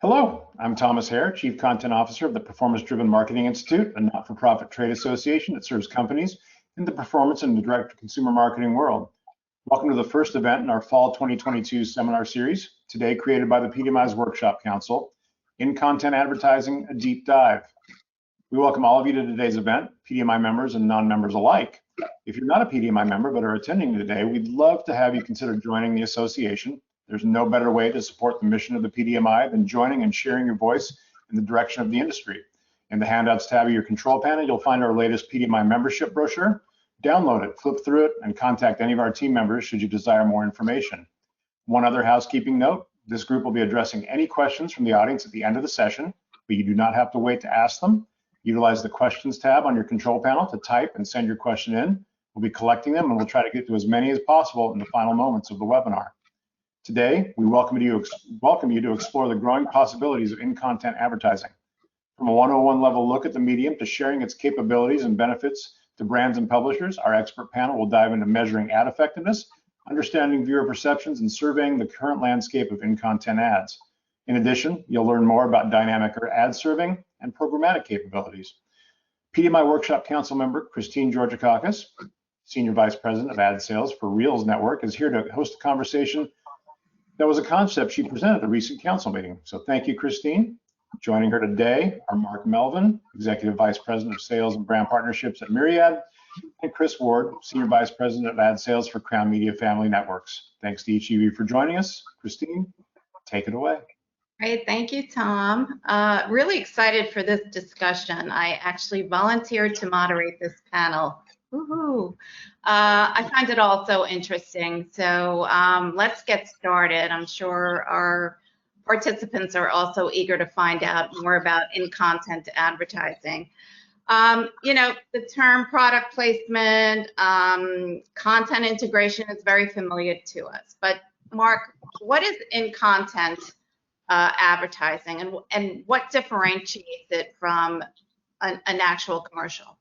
Hello, I'm Thomas Hare, Chief Content Officer of the Performance-Driven Marketing Institute, a not-for-profit trade association that serves companies in the performance and the direct-to-consumer marketing world. Welcome to the first event in our Fall 2022 seminar series, today created by the PDMI's Workshop Council, In Content Advertising, a Deep Dive. We welcome all of you to today's event, PDMI members and non-members alike. If you're not a PDMI member but are attending today, we'd love to have you consider joining the association. There's no better way to support the mission of the PDMI than joining and sharing your voice in the direction of the industry. In the handouts tab of your control panel, you'll find our latest PDMI membership brochure. Download it, flip through it, and contact any of our team members should you desire more information. One other housekeeping note, this group will be addressing any questions from the audience at the end of the session, but you do not have to wait to ask them. Utilize the questions tab on your control panel to type and send your question in. We'll be collecting them and we'll try to get to as many as possible in the final moments of the webinar. Today, we welcome you to explore the growing possibilities of in-content advertising. From a 101 level look at the medium to sharing its capabilities and benefits to brands and publishers, our expert panel will dive into measuring ad effectiveness, understanding viewer perceptions, and surveying the current landscape of in-content ads. In addition, you'll learn more about dynamic ad serving and programmatic capabilities. PDMI Workshop Council member Christine Georgakakis, Senior Vice President of Ad Sales for Reelz Network, is here to host a conversation that was a concept she presented at the recent council meeting. So thank you, Christine. Joining her today are Mark Melvin, Executive Vice President of Sales and Brand Partnerships at Mirriad, and Chris Ward, Senior Vice President of Ad Sales for Crown Media Family Networks. Thanks to each of you for joining us. Christine, take it away. Great, thank you, Tom. Really excited for this discussion. I actually volunteered to moderate this panel. Woohoo! I find it all so interesting. So let's get started. I'm sure our participants are also eager to find out more about in-content advertising. You know, the term product placement, content integration is very familiar to us. But Mark, what is in-content advertising, and what differentiates it from an actual commercial?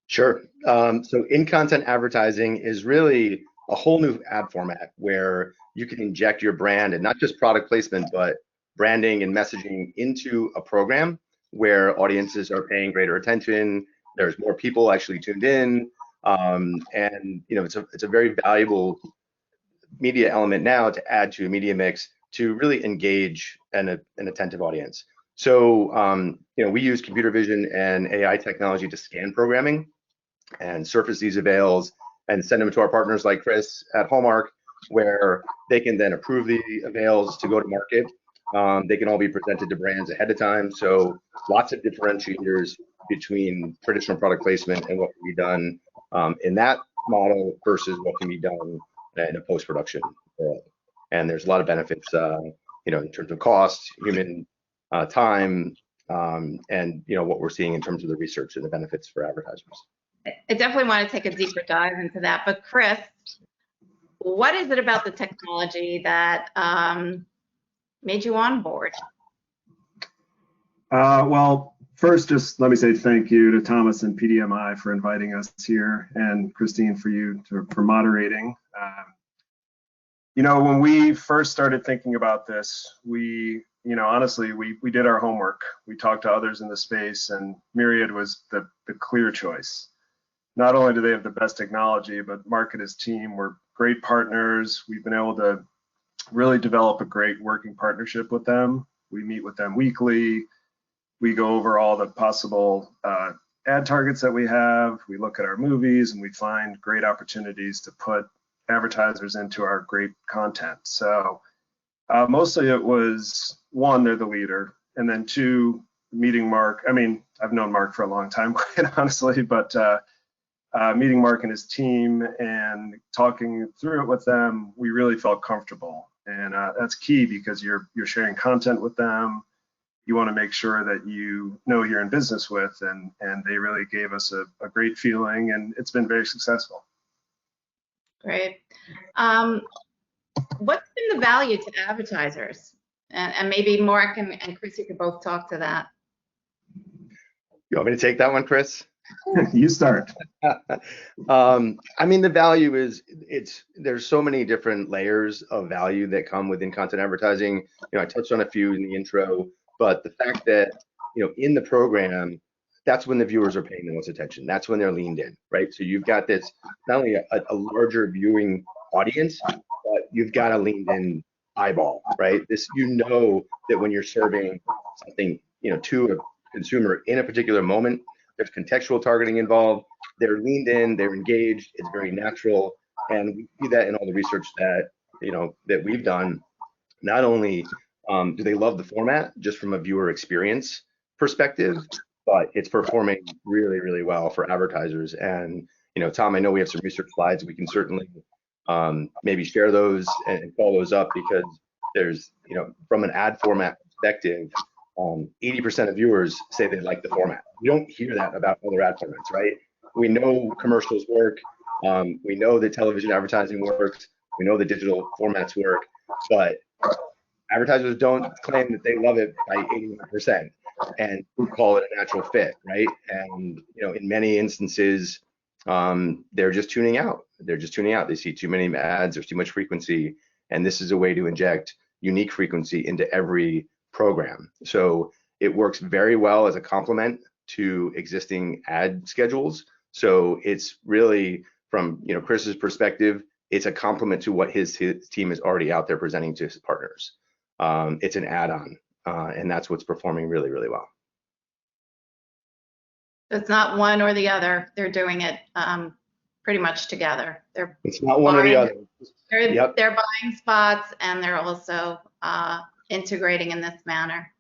Sure. So in-content advertising is really a whole new ad format where you can inject your brand, and not just product placement, but branding and messaging into a program where audiences are paying greater attention. There's more people actually tuned in, and you know, it's a very valuable media element now to add to a media mix to really engage an attentive audience. So you know, we use computer vision and AI technology to scan programming and surface these avails and send them to our partners like Chris at Hallmark, where they can then approve the avails to go to market. They can all be presented to brands ahead of time. So lots of differentiators between traditional product placement and what can be done in that model versus what can be done in a post-production world. And there's a lot of benefits, you know, in terms of cost, human time, and you know what we're seeing in terms of the research and the benefits for advertisers. I definitely want to take a deeper dive into that. But Chris, what is it about the technology that made you on board? Well, first, just let me say thank you to Thomas and PDMI for inviting us here, and Christine for moderating. You know, when we first started thinking about this, you know, honestly, we did our homework. We talked to others in the space, and Mirriad was the clear choice. Not only do they have the best technology, but Mark and his team were great partners. We've been able to really develop a great working partnership with them. We meet with them weekly. We go over all the possible ad targets that we have. We look at our movies and we find great opportunities to put advertisers into our great content. So mostly it was, one, they're the leader, and then two, meeting Mark. I mean, I've known Mark for a long time, quite honestly, but meeting Mark and his team and talking through it with them, we really felt comfortable. And that's key because you're sharing content with them. You want to make sure that you know who you're in business with, and they really gave us a great feeling, and it's been very successful. Great. What's been the value to advertisers? And maybe Mark and Chris, you could both talk to that. You want me to take that one, Chris? You start. I mean, the value is there's so many different layers of value that come within content advertising. You know, I touched on a few in the intro, but the fact that, you know, in the program, that's when the viewers are paying the most attention. That's when they're leaned in, right? So you've got this, not only a larger viewing audience, but you've got a leaned in eyeball, right? This, you know, that when you're serving something, you know, to a consumer in a particular moment, there's contextual targeting involved. They're leaned in, they're engaged, it's very natural. And we see that in all the research that, you know, that we've done. Not only do they love the format just from a viewer experience perspective, but it's performing really, really well for advertisers. And, you know, Tom, I know we have some research slides. We can certainly maybe share those and follow those up, because there's, you know, from an ad format perspective, 80% of viewers say they like the format. We don't hear that about other ad formats, right? We know commercials work. We know that television advertising works. We know the digital formats work, but advertisers don't claim that they love it by 81% and call it a natural fit, right? And, you know, in many instances, they're just tuning out. They're just tuning out. They see too many ads, there's too much frequency, and this is a way to inject unique frequency into every program. So it works very well as a complement to existing ad schedules. So it's really, from, you know, Chris's perspective, it's a complement to what his team is already out there presenting to his partners. It's an add-on, and that's what's performing really, really well. It's not one or the other. They're doing it pretty much together. It's not one or the other. They're buying spots, and they're also integrating in this manner.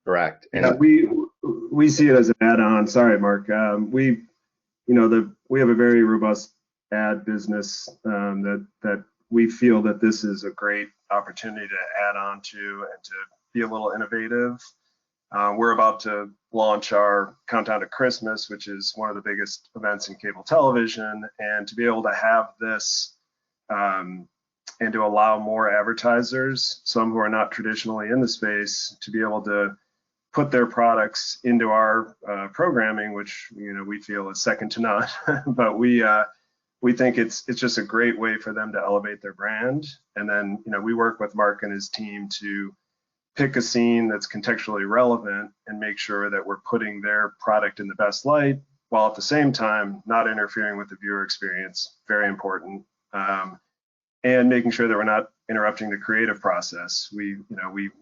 Correct. And yeah, we see it as an add-on. Sorry, Mark. We have a very robust ad business that we feel that this is a great opportunity to add on to and to be a little innovative. We're about to launch our Countdown to Christmas, which is one of the biggest events in cable television, and to be able to have this and to allow more advertisers, some who are not traditionally in the space, to be able to put their products into our programming, which, you know, we feel is second to none. But we think it's just a great way for them to elevate their brand. And then, you know, we work with Mark and his team to pick a scene that's contextually relevant and make sure that we're putting their product in the best light, while at the same time not interfering with the viewer experience. Very important. And making sure that we're not interrupting the creative process. We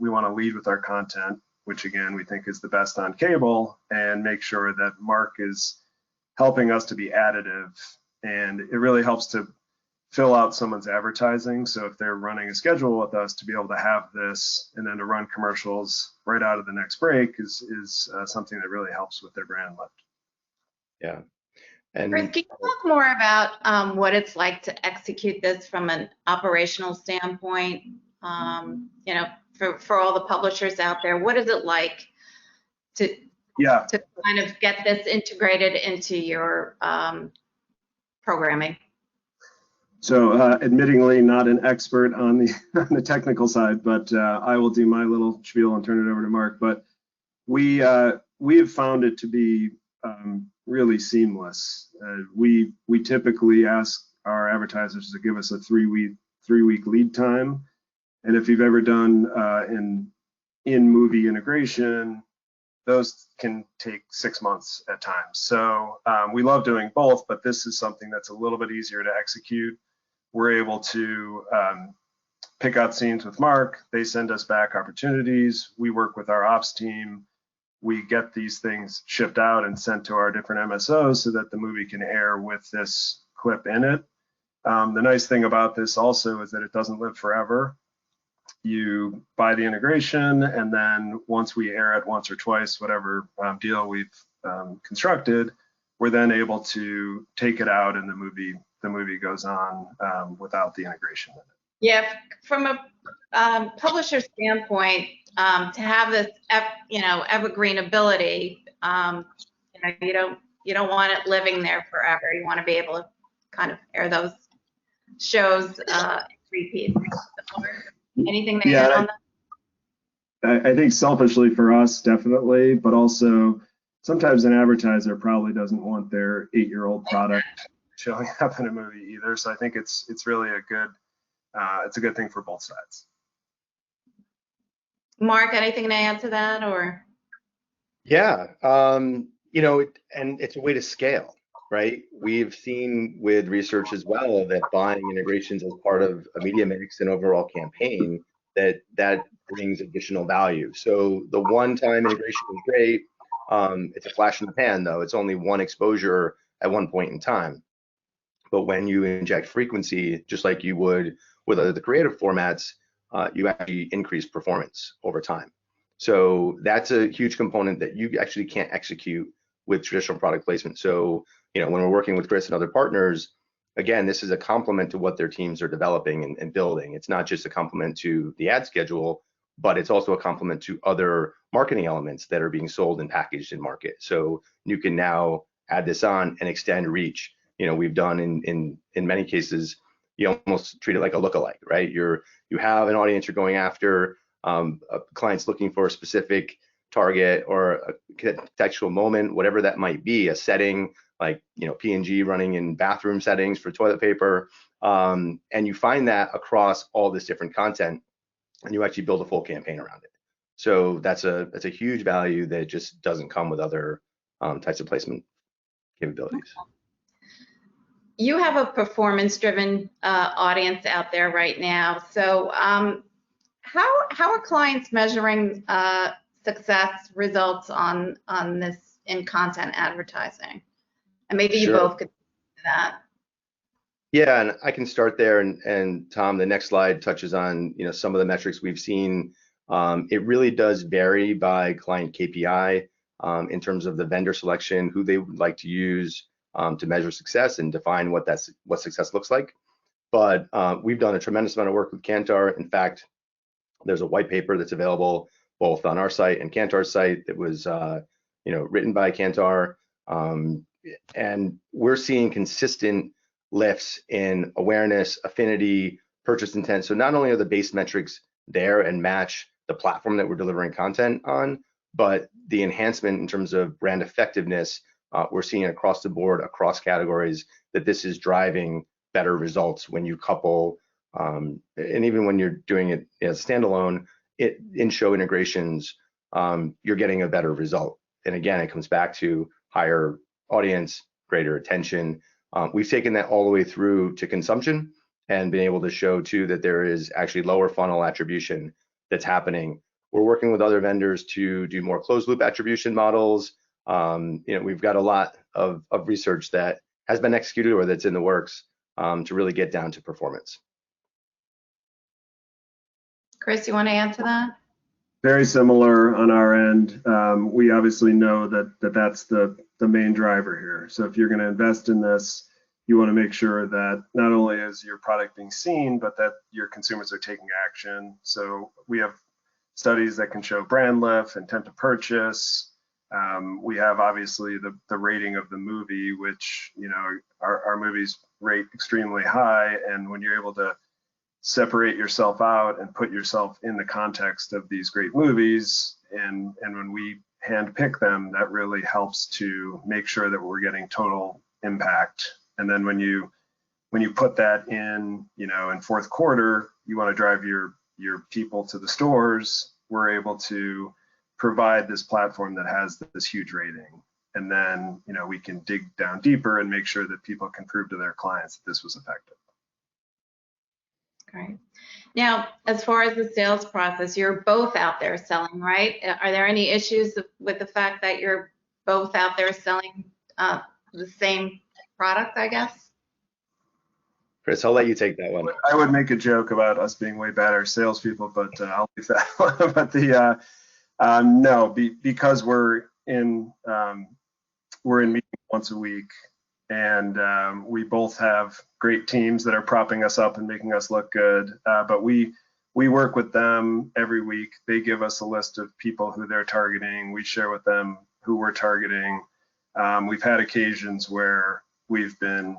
want to lead with our content, which again we think is the best on cable, and make sure that Mark is helping us to be additive. And it really helps to fill out someone's advertising. So if they're running a schedule with us, to be able to have this and then to run commercials right out of the next break is something that really helps with their brand lift. Yeah. And Chris, can you talk more about what it's like to execute this from an operational standpoint? You know, for all the publishers out there, what is it like to kind of get this integrated into your programming? So admittingly not an expert on the technical side, but I will do my little spiel and turn it over to Mark. But we have found it to be really seamless. We typically ask our advertisers to give us a three week lead time, and if you've ever done in movie integration, those can take 6 months at times. So we love doing both, but this is something that's a little bit easier to execute. We're able to pick out scenes with Mark. They send us back opportunities. We work with our ops team. We get these things shipped out and sent to our different MSOs so that the movie can air with this clip in it. The nice thing about this also is that it doesn't live forever. You buy the integration, and then once we air it once or twice, whatever deal we've constructed, we're then able to take it out, and the movie goes on without the integration in it. Yeah, from a publisher standpoint, to have this, evergreen ability, you don't want it living there forever. You want to be able to kind of air those shows repeat. Anything to add on that? I think selfishly for us, definitely, but also sometimes an advertiser probably doesn't want their 8-year-old product showing up in a movie either. So I think it's really a good thing for both sides. Mark, anything to add to that, or? Yeah, you know, and it's a way to scale, right? We've seen with research as well that buying integrations as part of a media mix and overall campaign, that brings additional value. So the one-time integration is great. It's a flash in the pan, though. It's only one exposure at one point in time. But when you inject frequency, just like you would with other the creative formats, you actually increase performance over time. So that's a huge component that you actually can't execute with traditional product placement. So, you know, when we're working with Chris and other partners, again, this is a complement to what their teams are developing and building. It's not just a complement to the ad schedule, but it's also a complement to other marketing elements that are being sold and packaged in market. So you can now add this on and extend reach. You know, we've done in many cases, you almost treat it like a lookalike, right? You have an audience you're going after, a client's looking for a specific target or a contextual moment, whatever that might be, a setting like, you know, P&G running in bathroom settings for toilet paper, and you find that across all this different content, and you actually build a full campaign around it. So that's a huge value that just doesn't come with other types of placement capabilities. You have a performance-driven audience out there right now. So how are clients measuring success results on this in-content advertising? And maybe you both could do that. Yeah, and I can start there. And Tom, the next slide touches on, you know, some of the metrics we've seen. It really does vary by client KPI in terms of the vendor selection, who they would like to use to measure success and define what success looks like. But we've done a tremendous amount of work with Kantar. In fact, there's a white paper that's available both on our site and Kantar's site that was, you know, written by Kantar, and we're seeing consistent lifts in awareness, affinity, purchase intent. So not only are the base metrics there and match the platform that we're delivering content on, but the enhancement in terms of brand effectiveness, we're seeing across the board, across categories, that this is driving better results when you couple, and even when you're doing it as standalone, in-show integrations, you're getting a better result. And again, it comes back to higher audience, greater attention. We've taken that all the way through to consumption and been able to show too that there is actually lower funnel attribution that's happening. We're working with other vendors to do more closed loop attribution models. You know, we've got a lot of research that has been executed or that's in the works to really get down to performance. Chris, you want to add to that? Very similar on our end. We obviously know that's the main driver here. So if you're going to invest in this, you want to make sure that not only is your product being seen, but that your consumers are taking action. So we have studies that can show brand lift, intent to purchase. We have obviously the rating of the movie, which, you know, our movies rate extremely high. And when you're able to separate yourself out and put yourself in the context of these great movies, and when we handpick them, that really helps to make sure that we're getting total impact. And then when you put that in, you know, in fourth quarter, you want to drive your people to the stores, we're able to provide this platform that has this huge rating. And then, you know, we can dig down deeper and make sure that people can prove to their clients that this was effective. Great. Now, as far as the sales process, you're both out there selling, right? Are there any issues with the fact that you're both out there selling the same product, I guess? Chris, I'll let you take that one. I would make a joke about us being way better salespeople, but I'll leave that one. But no, because we're in meetings once a week, and we both have great teams that are propping us up and making us look good. But we work with them every week. They give us a list of people who they're targeting. We share with them who we're targeting. We've had occasions where we've been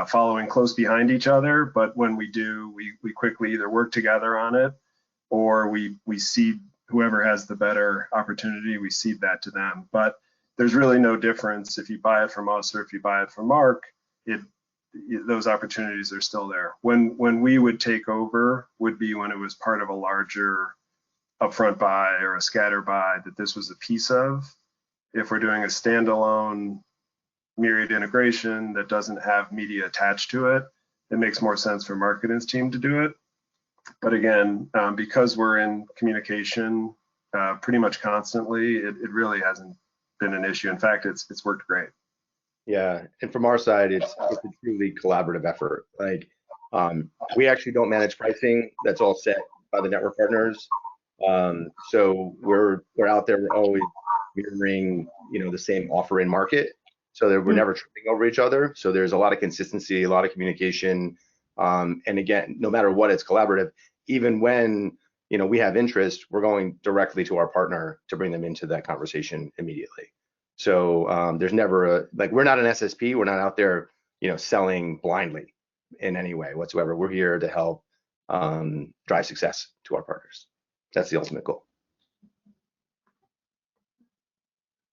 following close behind each other, but when we do, we quickly either work together on it, or we seed whoever has the better opportunity, we seed that to them. But there's really no difference if you buy it from us or if you buy it from Mark. Those opportunities are still there. When we would take over would be when it was part of a larger upfront buy or a scatter buy that this was a piece of. If we're doing a standalone Mirriad integration that doesn't have media attached to it, it makes more sense for marketing's team to do it. But again, because we're in communication pretty much constantly, it really hasn't been an issue. In fact, it's worked great. Yeah, and from our side, it's a truly collaborative effort. Like, we actually don't manage pricing. That's all set by the network partners. So we're out there. We're always mirroring, the same offer in market, so that we're never tripping over each other. So there's a lot of consistency, a lot of communication, and again, no matter what, it's collaborative. Even when we have interest, we're going directly to our partner to bring them into that conversation immediately. So there's never we're not an SSP. We're not out there, selling blindly in any way whatsoever. We're here to help drive success to our partners. That's the ultimate goal.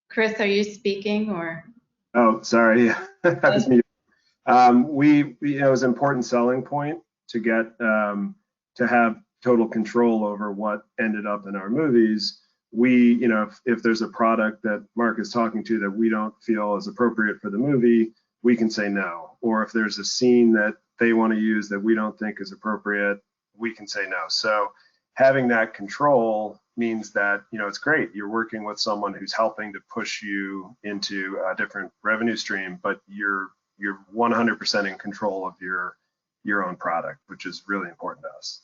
Chris, are you speaking or? Oh, sorry. That was me. It was an important selling point to get to have total control over what ended up in our movies. If there's a product that Mark is talking to that we don't feel is appropriate for the movie, we can say no. Or if there's a scene that they want to use that we don't think is appropriate, we can say no. So having that control means that, it's great. You're working with someone who's helping to push you into a different revenue stream, but you're 100% in control of your own product, which is really important to us.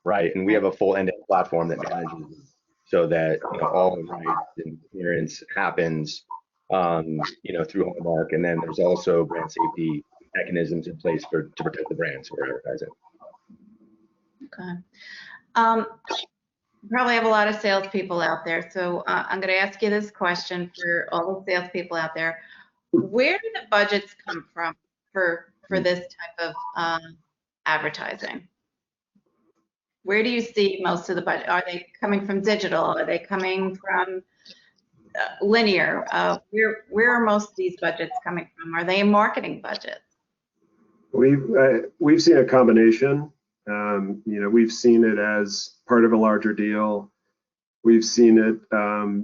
Right, and we have a full end-to-end platform that manages so that all the rights and clearance happens, through Hallmark, and then there's also brand safety mechanisms in place to protect the brands we're advertising. Okay. You probably have a lot of salespeople out there, so I'm going to ask you this question for all the salespeople out there. Where do the budgets come from for this type of advertising? Where do you see most of the budget? Are they coming from digital? Are they coming from linear? Where are most of these budgets coming from? Are they marketing budgets? We've seen a combination. We've seen it as part of a larger deal. We've seen it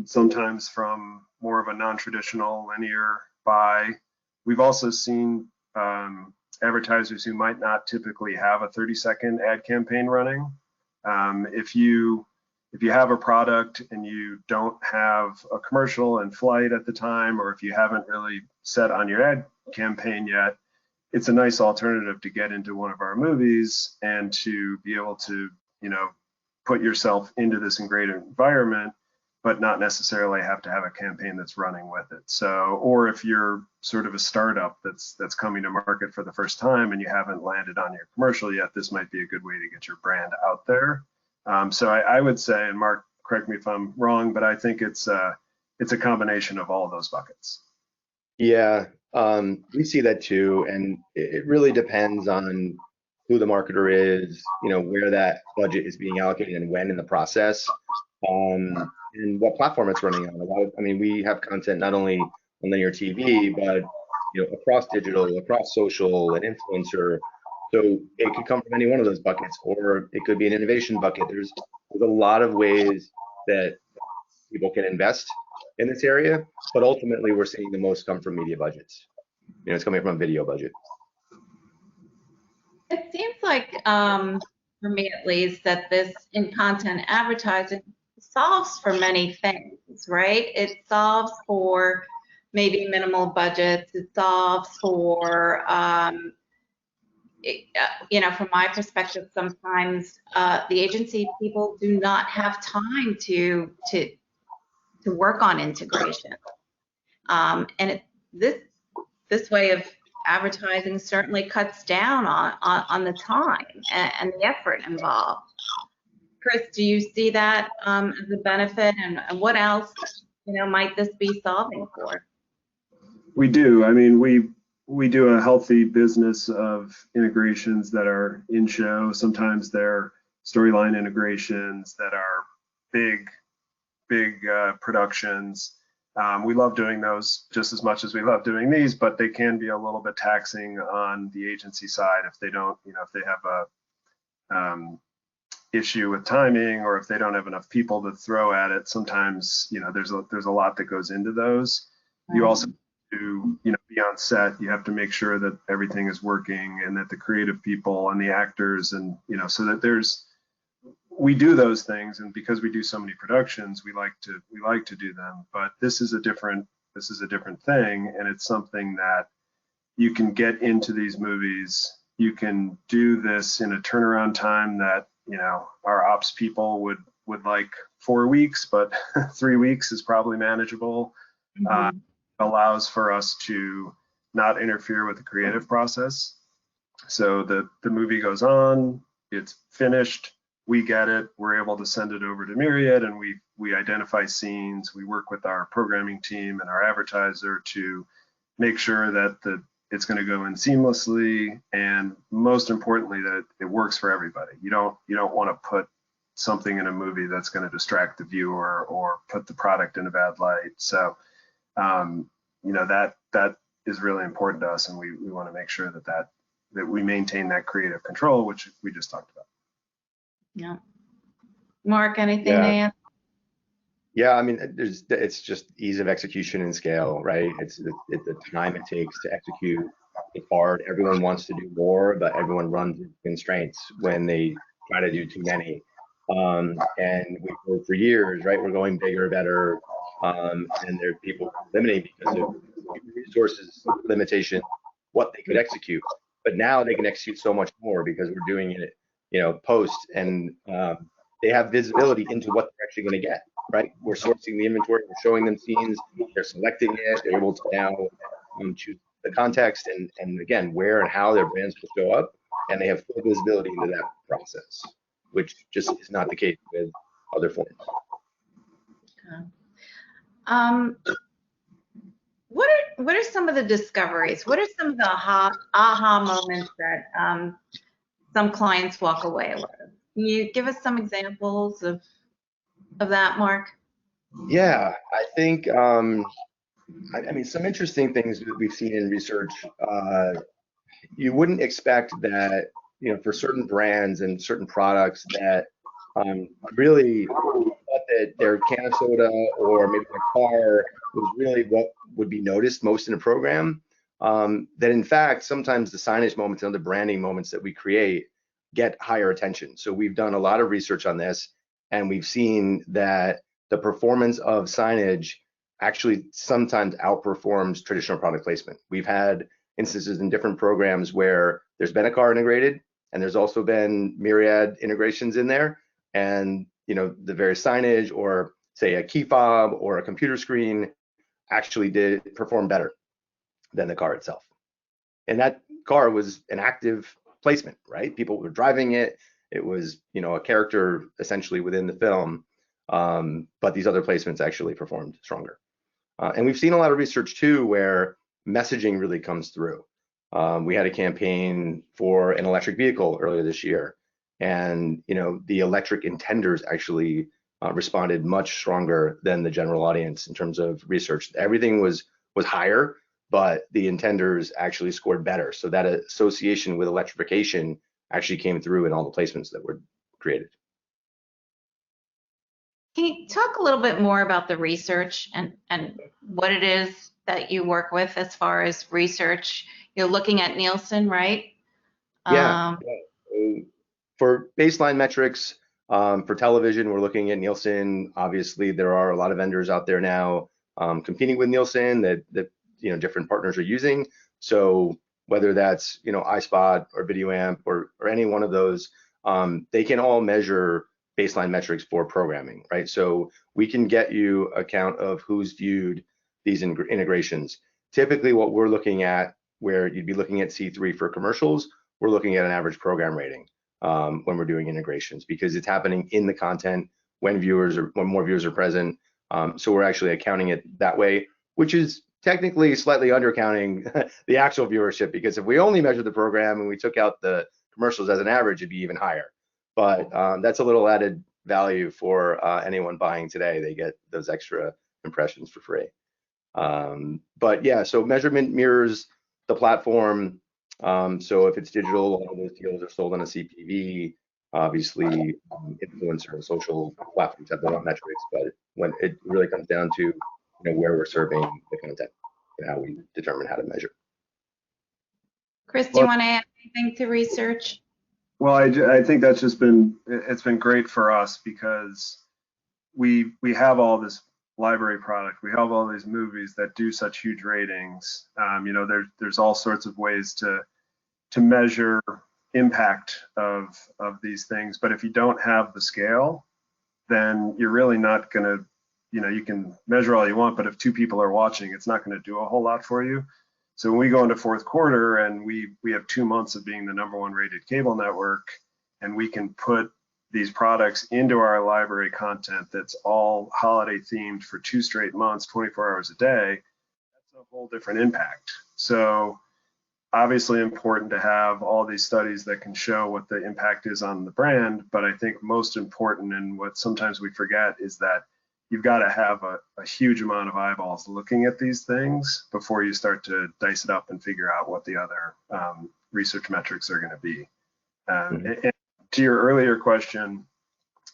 sometimes from more of a non-traditional linear buy. We've also seen advertisers who might not typically have a 30-second ad campaign running. If you have a product and you don't have a commercial in flight at the time, or if you haven't really set on your ad campaign yet, it's a nice alternative to get into one of our movies and to be able to, put yourself into this great environment, but not necessarily have to have a campaign that's running with it. So, or if you're sort of a startup that's coming to market for the first time and you haven't landed on your commercial yet, this might be a good way to get your brand out there. So I would say, and Mark, correct me if I'm wrong, but I think it's a combination of all of those buckets. Yeah, we see that too, and it really depends on who the marketer is, where that budget is being allocated and when in the process, and what platform it's running on. We have content not only on linear TV, but across digital, across social, and influencer. So it could come from any one of those buckets, or it could be an innovation bucket. There's a lot of ways that people can invest in this area, but ultimately we're seeing the most come from media budgets. It's coming from a video budget. It seems like, for me at least, that this in-content advertising solves for many things, right? It solves for maybe minimal budgets. It solves for, from my perspective, sometimes the agency people do not have time to work on integration. And this way of advertising certainly cuts down on the time and the effort involved. Chris, do you see that as a benefit, and what else might this be solving for? We do. We do a healthy business of integrations that are in show. Sometimes they're storyline integrations that are big productions. We love doing those just as much as we love doing these, but they can be a little bit taxing on the agency side if they don't, if they have a issue with timing, or if they don't have enough people to throw at it. Sometimes, there's a lot that goes into those. You also to be on set. You have to make sure that everything is working and that the creative people and the actors and so that we do those things, and because we do so many productions, we like to do them. But this is a different thing, and it's something that you can get into these movies. You can do this in a turnaround time that our ops people would like 4 weeks, but 3 weeks is probably manageable. Mm-hmm. Allows for us to not interfere with the creative process. So the movie goes on, it's finished, we get it, we're able to send it over to Mirriad, and we identify scenes. We work with our programming team and our advertiser to make sure that it's going to go in seamlessly, and most importantly that it works for everybody. You don't want to put something in a movie that's going to distract the viewer or put the product in a bad light. So that is really important to us, and we want to make sure that we maintain that creative control, which we just talked about. Yeah. Mark, anything to add? Yeah, I mean, it's just ease of execution and scale, right? It's the time it takes to execute. It's hard. Everyone wants to do more, but everyone runs into constraints when they try to do too many. And we've heard for years, right? We're going bigger, better, and there are people limiting because of resources limitation, what they could execute. But now they can execute so much more because we're doing it, post, and they have visibility into what they're actually going to get. Right, we're sourcing the inventory, we're showing them scenes, they're selecting it, they're able to now choose the context and again where and how their brands will show up, and they have full visibility into that process, which just is not the case with other forms. Okay. What are some of the discoveries? What are some of the aha moments that some clients walk away with? Can you give us some examples of that, Mark? Yeah, I think I mean some interesting things that we've seen in research. You wouldn't expect that for certain brands and certain products that really thought that their can of soda or maybe their car was really what would be noticed most in a program. That in fact sometimes the signage moments and the branding moments that we create get higher attention. So we've done a lot of research on this, and we've seen that the performance of signage actually sometimes outperforms traditional product placement. We've had instances in different programs where there's been a car integrated, and there's also been Mirriad integrations in there, and the various signage or say a key fob or a computer screen actually did perform better than the car itself. And that car was an active placement, right? People were driving it. It was, a character essentially within the film, but these other placements actually performed stronger. And we've seen a lot of research too, where messaging really comes through. We had a campaign for an electric vehicle earlier this year, and the electric intenders actually responded much stronger than the general audience in terms of research. Everything was higher, but the intenders actually scored better. So that association with electrification actually came through in all the placements that were created. Can you talk a little bit more about the research and what it is that you work with as far as research? You're looking at Nielsen, right? Yeah. For baseline metrics, for television, we're looking at Nielsen. Obviously, there are a lot of vendors out there now competing with Nielsen that different partners are using. So whether that's iSpot or VideoAmp or any one of those, they can all measure baseline metrics for programming, right? So we can get you a count of who's viewed these integrations. Typically, what we're looking at, where you'd be looking at C3 for commercials, we're looking at an average program rating when we're doing integrations, because it's happening in the content when more viewers are present. So we're actually accounting it that way, which is technically slightly undercounting the actual viewership, because if we only measured the program and we took out the commercials as an average, it'd be even higher. But that's a little added value for anyone buying today. They get those extra impressions for free. But yeah, so measurement mirrors the platform. So if it's digital, all of those deals are sold on a CPV. Obviously, influencer and social platforms have their own metrics, but when it really comes down to where we're serving the content and how we determine how to measure. Chris, do you want to add anything to research? Well, I think that's just it's been great for us because we have all this library product. We have all these movies that do such huge ratings. There's all sorts of ways to measure impact of these things. But if you don't have the scale, then you're really not going to, you can measure all you want, but if 2 people are watching, it's not going to do a whole lot for you. So when we go into fourth quarter and we have 2 months of being the #1 rated cable network, and we can put these products into our library content that's all holiday themed for 2 straight months, 24 hours a day, that's a whole different impact. So obviously important to have all these studies that can show what the impact is on the brand, but I think most important, and what sometimes we forget, is that you've got to have a huge amount of eyeballs looking at these things before you start to dice it up and figure out what the other research metrics are going to be. And to your earlier question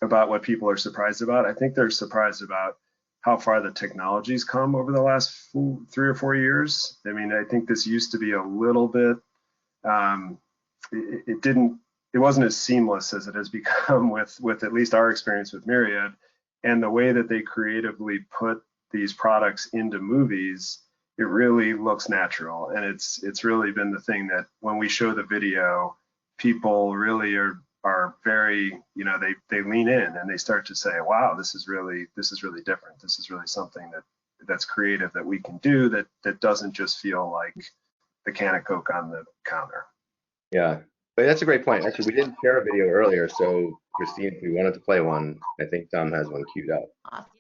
about what people are surprised about, I think they're surprised about how far the technology's come over the last 3 or 4 years. I mean, I think this used to be a little bit, it wasn't as seamless as it has become with at least our experience with Mirriad, and the way that they creatively put these products into movies, it really looks natural. And it's really been the thing that when we show the video, people really are very, they lean in and they start to say, wow, this is really different. This is really something that's creative that we can do that doesn't just feel like the can of Coke on the counter. Yeah, but that's a great point. Actually, we didn't share a video earlier, so Christine, if we wanted to play one, I think Tom has one queued up. Awesome.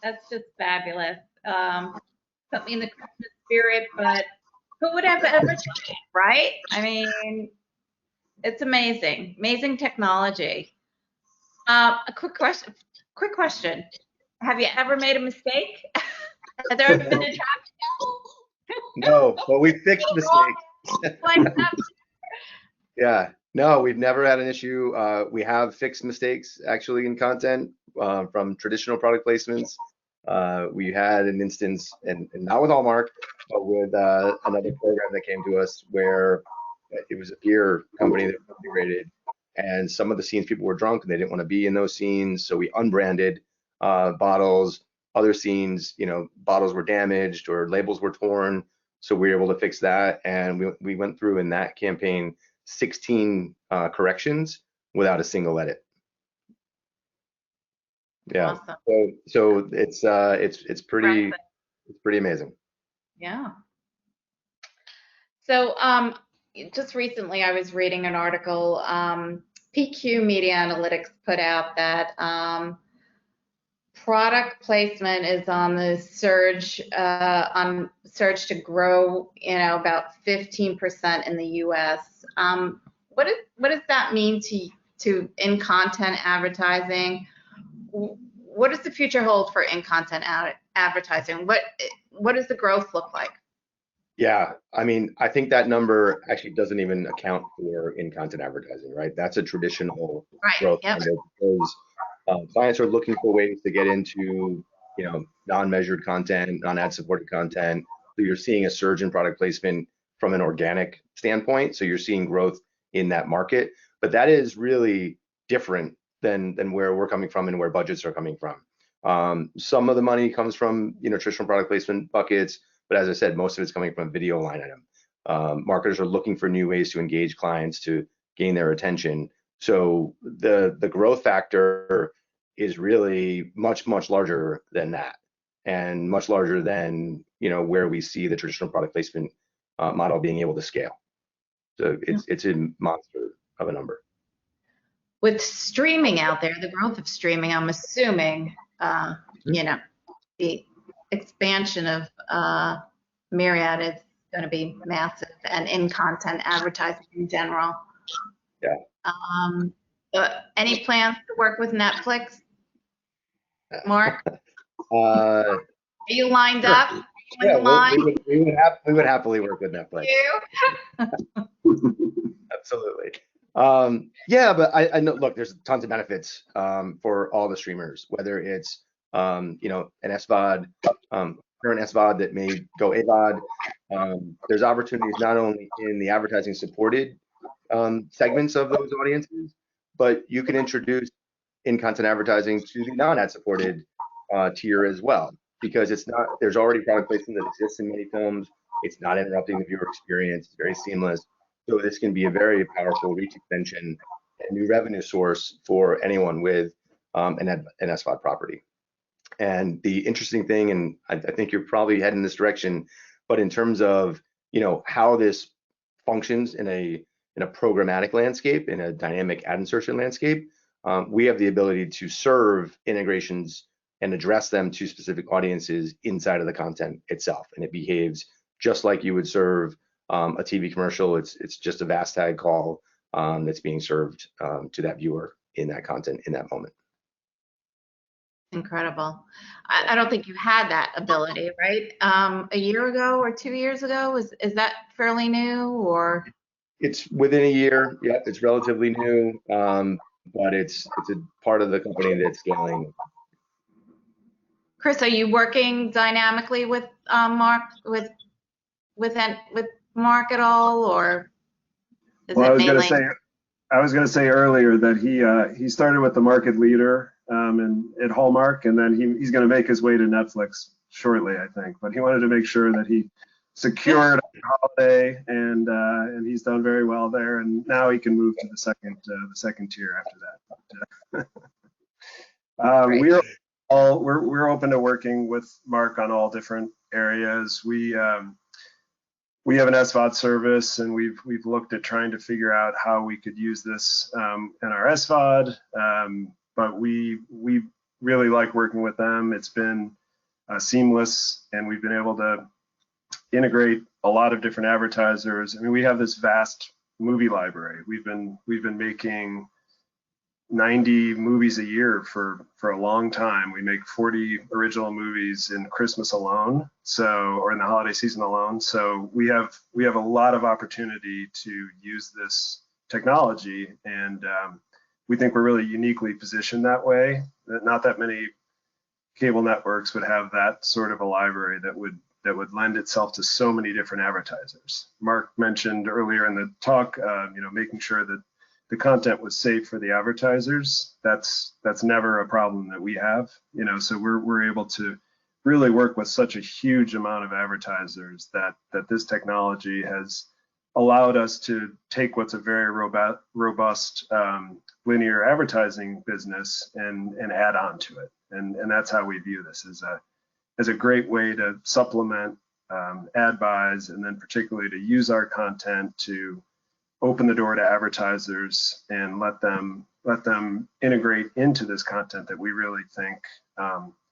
That's just fabulous. Put me in the Christmas spirit, but who would have ever done it, right? I mean, it's amazing, amazing technology. A quick question. Have you ever made a mistake? Has there ever been a traffic? No, but we fixed mistakes. Yeah, no, we've never had an issue. We have fixed mistakes actually in content from traditional product placements. We had an instance, and not with Hallmark, but with another program that came to us where it was a beer company that was rated, and some of the scenes people were drunk and they didn't want to be in those scenes, so we unbranded bottles. Other scenes, bottles were damaged or labels were torn, so we were able to fix that, and we went through in that campaign 16 corrections without a single edit. Yeah. Awesome. So it's pretty amazing. Yeah. So just recently I was reading an article, PQ Media Analytics put out that product placement is on the surge to grow, about 15% in the US. What does that mean to in-content advertising? What does the future hold for in-content advertising? What does the growth look like? Yeah, I mean, I think that number actually doesn't even account for in-content advertising, right? That's a traditional growth number because Clients are looking for ways to get into, non-measured content, non-ad supported content. So you're seeing a surge in product placement from an organic standpoint. So you're seeing growth in that market, but that is really different than where we're coming from and where budgets are coming from. Some of the money comes from, traditional product placement buckets, but as I said, most of it's coming from a video line item. Marketers are looking for new ways to engage clients to gain their attention. So the growth factor is really much larger than that, and much larger than where we see the traditional product placement model being able to scale. So it's a monster of a number. With streaming out there, the growth of streaming, I'm assuming, the expansion of Mirriad is going to be massive, and in content advertising in general. Yeah. Any plans to work with Netflix, Mark? Are you lined up? Yeah, we would happily work with Netflix. Absolutely. Yeah, but I know, look, there's tons of benefits for all the streamers, whether it's an SVOD, current SVOD that may go AVOD. There's opportunities not only in the advertising supported segments of those audiences, but you can introduce in-content advertising to the non-ad supported tier as well, because there's already product placement that exists in many films. It's not interrupting the viewer experience. It's very seamless. So this can be a very powerful reach extension and new revenue source for anyone with an SVOD property. And the interesting thing, and I think you're probably heading this direction, but in terms of how this functions in a programmatic landscape, in a dynamic ad insertion landscape, we have the ability to serve integrations and address them to specific audiences inside of the content itself, and it behaves just like you would serve a TV commercial. It's just a VAST tag call that's being served to that viewer in that content in that moment. Incredible. I don't think you had that ability, right? A year ago or 2 years ago, is that fairly new, or? It's within a year. Yeah, it's relatively new, but it's a part of the company that's scaling. Chris, are you working dynamically with Mark with Mark at all, or is well, it I was going to say earlier that he started with the market leader and at Hallmark, and then he's going to make his way to Netflix shortly, I think. But he wanted to make sure that he secured a holiday, and he's done very well there. And now he can move to the second tier after that. We're open to working with Mark on all different areas. We have an SVOD service, and we've looked at trying to figure out how we could use this in our SVOD. But we really like working with them. It's been seamless, and we've been able to integrate a lot of different advertisers. I mean, we have this vast movie library. We've been making 90 movies a year for a long time. We make 40 original movies in Christmas alone, or in the holiday season alone. So we have a lot of opportunity to use this technology, and we think we're really uniquely positioned that way. Not that many cable networks would have that sort of a library that would lend itself to so many different advertisers. Mark mentioned earlier in the talk, making sure that the content was safe for the advertisers. That's never a problem that we have. So we're able to really work with such a huge amount of advertisers that this technology has allowed us to take what's a very robust linear advertising business and add on to it. And that's how we view this as a great way to supplement ad buys, and then particularly to use our content to open the door to advertisers and let them integrate into this content that we really think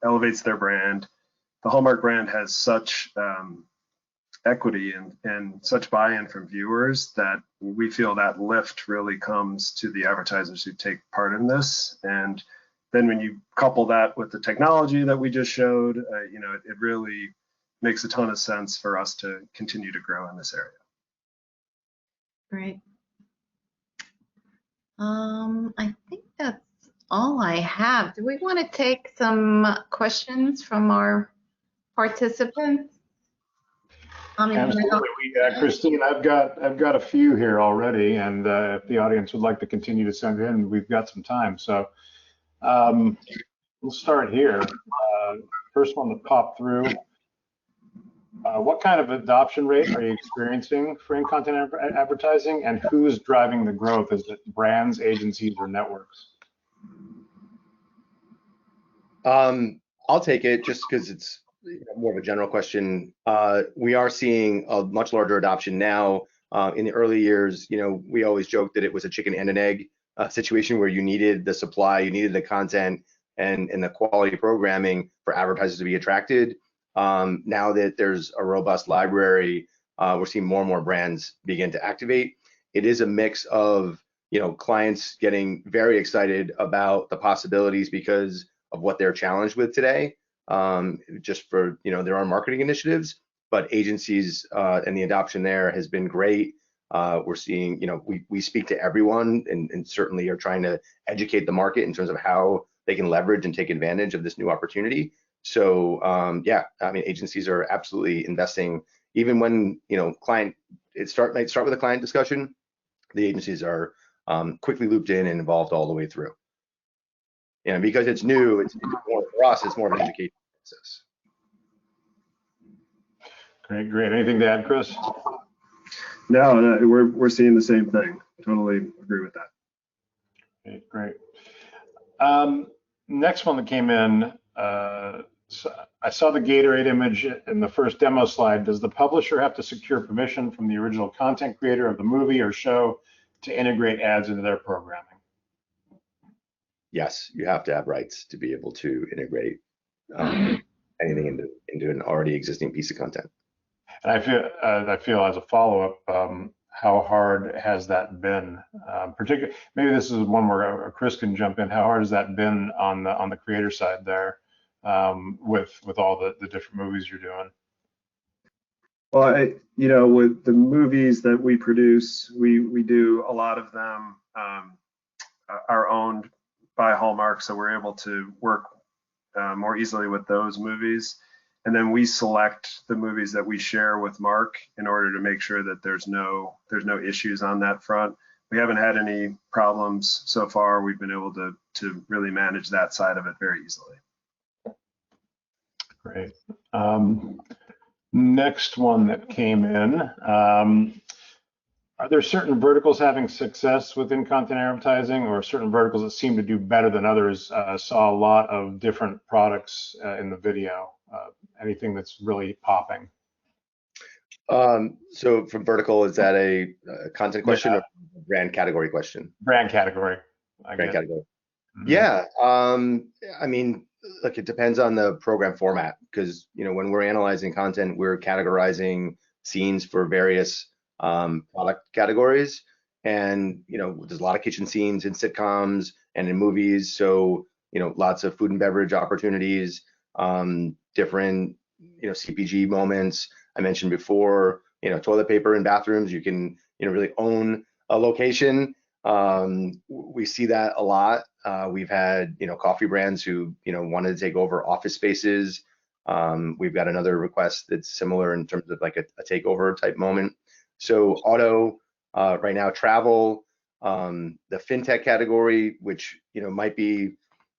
elevates their brand. The Hallmark brand has such equity and such buy-in from viewers that we feel that lift really comes to the advertisers who take part in this. And then when you couple that with the technology that we just showed, it really makes a ton of sense for us to continue to grow in this area. Great. I think that's all I have. Do we want to take some questions from our participants? Absolutely. Christine, I've got a few here already, and if the audience would like to continue to send in, we've got some time. So we'll start here. First one that popped through. What kind of adoption rate are you experiencing for in-content advertising, and who is driving the growth? Is it brands, agencies, or networks? I'll take it just because it's more of a general question. We are seeing a much larger adoption now. In the early years, we always joked that it was a chicken and an egg situation where you needed the supply, you needed the content, and the quality programming for advertisers to be attracted. Now that there's a robust library, we're seeing more and more brands begin to activate. It is a mix of clients getting very excited about the possibilities because of what they're challenged with today, just for their own marketing initiatives, but agencies and the adoption there has been great. We're seeing, we speak to everyone and certainly are trying to educate the market in terms of how they can leverage and take advantage of this new opportunity. So yeah, I mean, agencies are absolutely investing, even when might start with a client discussion. The agencies are quickly looped in and involved all the way through. Because it's new, it's more for us, it's more of an education process. Great. Anything to add, Chris? No, we're seeing the same thing. Totally agree with that. Okay, great. Next one that came in, so I saw the Gatorade image in the first demo slide. Does the publisher have to secure permission from the original content creator of the movie or show to integrate ads into their programming? Yes, you have to have rights to be able to integrate anything into an already existing piece of content. And I feel as a follow-up, how hard has that been? Particularly, maybe this is one where Chris can jump in. How hard has that been on the creator side there, with all the different movies you're doing? Well, with the movies that we produce, we do a lot of them are owned by Hallmark, so we're able to work more easily with those movies. And then we select the movies that we share with Mark in order to make sure that there's no issues on that front. We haven't had any problems so far. We've been able to really manage that side of it very easily. Great. Next one that came in. Are there certain verticals having success within content advertising, or certain verticals that seem to do better than others? Saw a lot of different products in the video. Anything that's really popping? So from vertical, is that a content question or a brand category question? Brand category. Brand category. Mm-hmm. Yeah. I mean, look, it depends on the program format, because when we're analyzing content, we're categorizing scenes for various product categories, and there's a lot of kitchen scenes in sitcoms and in movies, so lots of food and beverage opportunities, different CPG moments. I mentioned before, toilet paper in bathrooms, you can really own a location. We see that a lot. We've had coffee brands who wanted to take over office spaces. We've got another request that's similar in terms of like a takeover type moment. So auto, right now, travel, the fintech category, which might be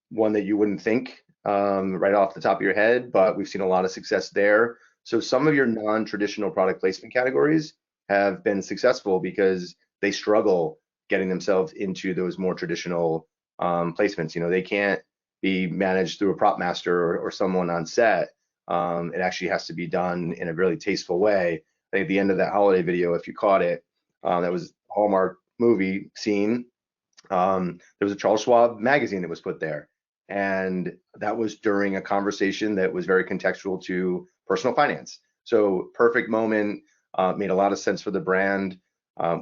one that you wouldn't think right off the top of your head, but we've seen a lot of success there. So some of your non-traditional product placement categories have been successful because they struggle getting themselves into those more traditional placements. They can't be managed through a prop master or someone on set. It actually has to be done in a really tasteful way. I think at the end of that holiday video, if you caught it, that was Hallmark movie scene. There was a Charles Schwab magazine that was put there, and that was during a conversation that was very contextual to personal finance. So perfect moment, made a lot of sense for the brand.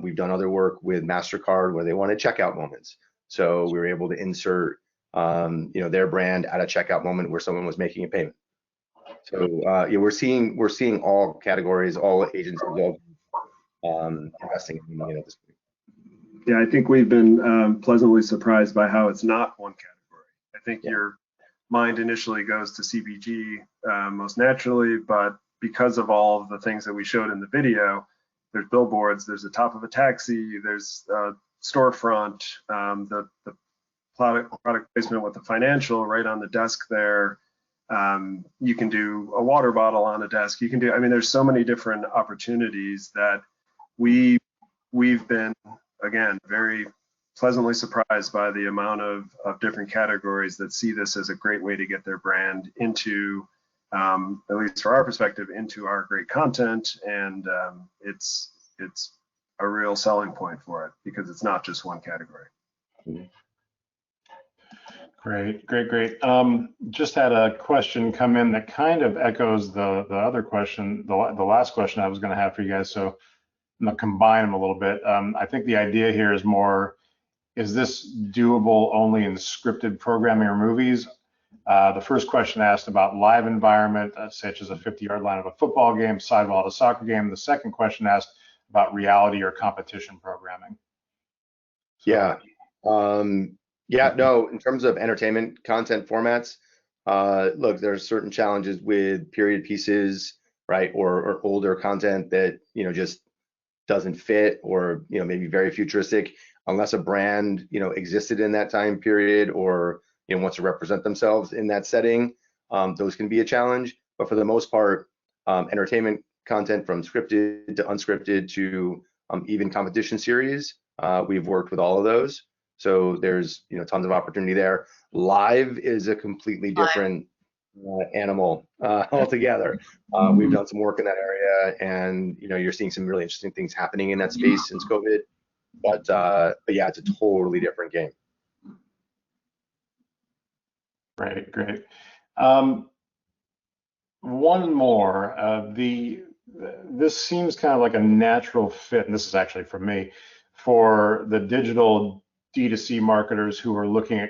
We've done other work with MasterCard where they wanted checkout moments, so we were able to insert their brand at a checkout moment where someone was making a payment. So yeah, we're seeing all categories, all agencies, all investing in money at this point. Yeah, I think we've been pleasantly surprised by how it's not one category. I think your mind initially goes to CPG most naturally, but because of all of the things that we showed in the video, there's billboards, there's the top of a taxi, there's a storefront, the product placement with the financial right on the desk there. You can do a water bottle on a desk. You can do, I mean, there's so many different opportunities that we've been, again, very pleasantly surprised by the amount of different categories that see this as a great way to get their brand into, at least from our perspective, into our great content. And it's a real selling point for it because it's not just one category. Great. Just had a question come in that kind of echoes the other question, the last question I was going to have for you guys. So I'm going to combine them a little bit. I think the idea here is more, is this doable only in scripted programming or movies? The first question asked about live environment, such as a 50-yard line of a football game, sidewall at a soccer game. The second question asked about reality or competition programming. So, no, in terms of entertainment content formats, look, there's certain challenges with period pieces, right, or older content that, just doesn't fit, or, maybe very futuristic, unless a brand, existed in that time period or, wants to represent themselves in that setting. Those can be a challenge, but for the most part, entertainment content from scripted to unscripted to even competition series, we've worked with all of those. So there's tons of opportunity there. Live is a completely different animal altogether. We've done some work in that area, and you're seeing some really interesting things happening in that space since COVID. But yeah, it's a totally different game. Great. One more. This seems kind of like a natural fit, and this is actually for me, for the digital D2C marketers who are looking at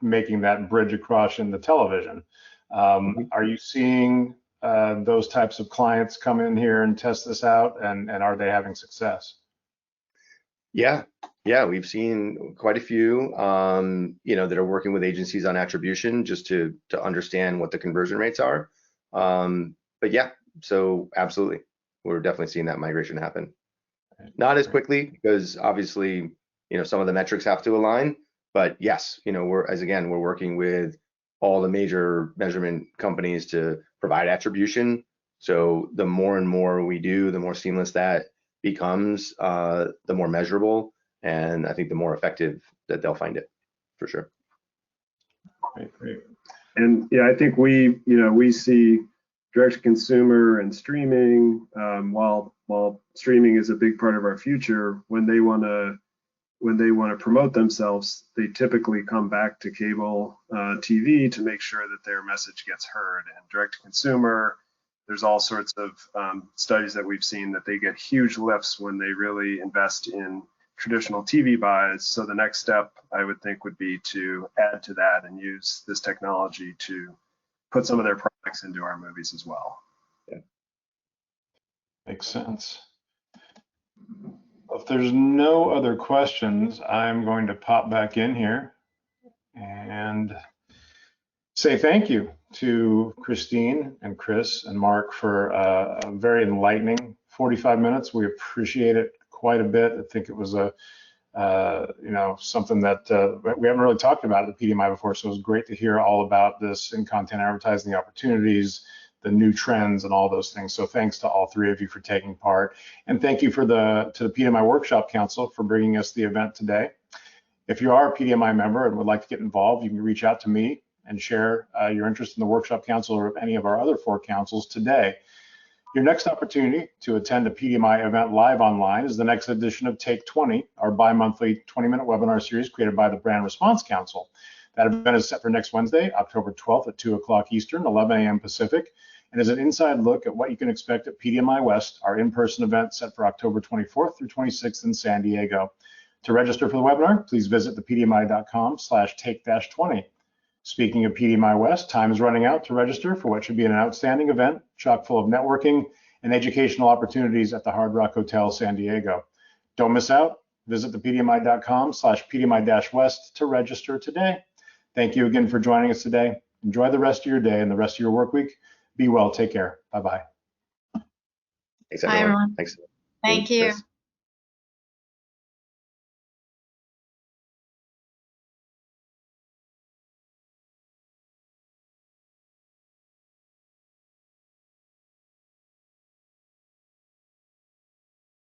making that bridge across into television. Are you seeing those types of clients come in here and test this out, and are they having success? Yeah, we've seen quite a few, that are working with agencies on attribution just to understand what the conversion rates are. But yeah, so absolutely, we're definitely seeing that migration happen. Not as quickly because obviously, some of the metrics have to align. But yes, we're working with all the major measurement companies to provide attribution. So the more and more we do, the more seamless that becomes, the more measurable, and I think the more effective that they'll find it, for sure. Great. And yeah, I think we see direct to consumer and streaming, while streaming is a big part of our future, when they want to promote themselves, they typically come back to cable TV to make sure that their message gets heard. And direct to consumer, there's all sorts of studies that we've seen that they get huge lifts when they really invest in traditional TV buys. So the next step, I would think, would be to add to that and use this technology to put some of their products into our movies as well. Yeah. Makes sense. If there's no other questions, I'm going to pop back in here and say thank you to Christine and Chris and Mark for a very enlightening 45 minutes. We appreciate it quite a bit. I think it was something that we haven't really talked about at the PDMI before, so it was great to hear all about this in content advertising, the opportunities, the new trends, and all those things. So thanks to all three of you for taking part, and thank you to the PDMI Workshop Council for bringing us the event today. If you are a PDMI member and would like to get involved, you can reach out to me and share your interest in the Workshop Council or any of our other 4 councils today. Your next opportunity to attend a PDMI event live online is the next edition of Take 20, our bi-monthly 20-minute webinar series created by the Brand Response Council. That event is set for next Wednesday, October 12th at 2 o'clock Eastern, 11 a.m. Pacific, and is an inside look at what you can expect at PDMI West, our in-person event set for October 24th through 26th in San Diego. To register for the webinar, please visit thepdmi.com/take-20. Speaking of PDMI West, time is running out to register for what should be an outstanding event, chock full of networking and educational opportunities at the Hard Rock Hotel, San Diego. Don't miss out. Visit thepdmi.com/PDMI-West to register today. Thank you again for joining us today. Enjoy the rest of your day and the rest of your work week. Be well. Take care. Bye-bye. Thanks, everyone. Bye, everyone. Thanks. Thank you. Chris.